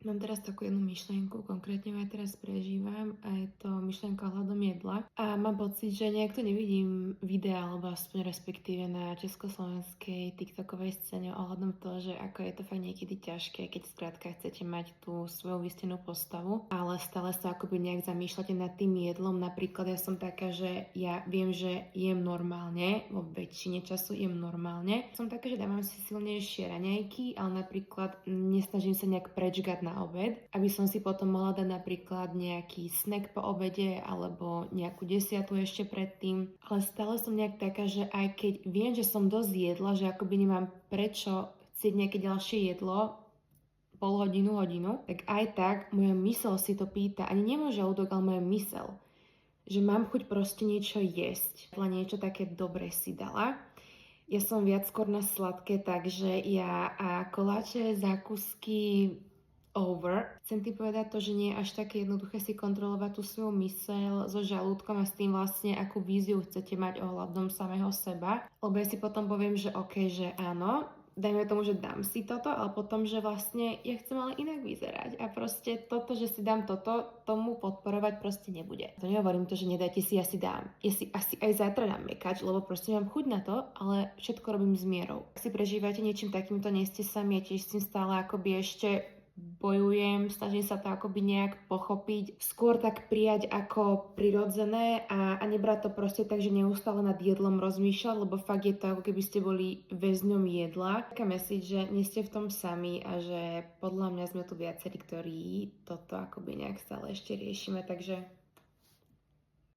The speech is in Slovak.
Mám teraz takú jednu myšlienku, konkrétne ju aj teraz prežívam a je to myšlienka ohľadom jedla. A mám pocit, že nejak to nevidím videa, alebo aspoň respektíve na československej tiktokovej scéne ohľadom toho, že ako je to fakt niekedy ťažké, keď skrátka chcete mať tú svoju výstennú postavu, ale stále sa akoby nejak zamýšľate nad tým jedlom. Napríklad ja som taká, že ja viem, že jem normálne, vo väčšine času jem normálne. Som taká, že dávam si silnejšie raňajky, ale napríklad nesnažím sa nejak prečkať na obed, aby som si potom mohla dať napríklad nejaký snack po obede alebo nejakú desiatu ešte predtým. Ale stále som nejak taká, že aj keď viem, že som dosť jedla, že akoby nemám prečo chcieť nejaké ďalšie jedlo, pol hodinu, hodinu, tak aj tak moja mysel si to pýta, ani nie môj žalúdok, ale moja mysel, že mám chuť proste niečo jesť. Niečo také dobre si dala. Ja som viac skôr na sladké, takže ja a koláče, zákusky over. Chcem ti povedať to, že nie je až také jednoduché si kontrolovať tú svoju myseľ so žalúdkom a s tým vlastne, akú víziu chcete mať ohľadom samého seba. Lebo ja si potom poviem, že OK, že áno, dajme tomu, že dám si toto, ale potom, že vlastne ja chcem ale inak vyzerať a proste toto, že si dám toto, tomu podporovať proste nebude. To nehovorím to, že nedajte si, ja si dám. Ja si asi aj zajtra dám mekač, lebo proste mám chuť na to, ale všetko robím s mierou. Ak si prežívate niečím takýmto, nie ste sami, ja tiež s tým stále akoby ešte bojujem, snažím sa to akoby nejak pochopiť, skôr tak prijať ako prirodzené a nebrať to proste tak, že neustále nad jedlom rozmýšľať, lebo fakt je to, ako keby ste boli väzňom jedla. Taká message, že nie ste v tom sami a že podľa mňa sme tu viacerí, ktorí toto akoby nejak stále ešte riešime, takže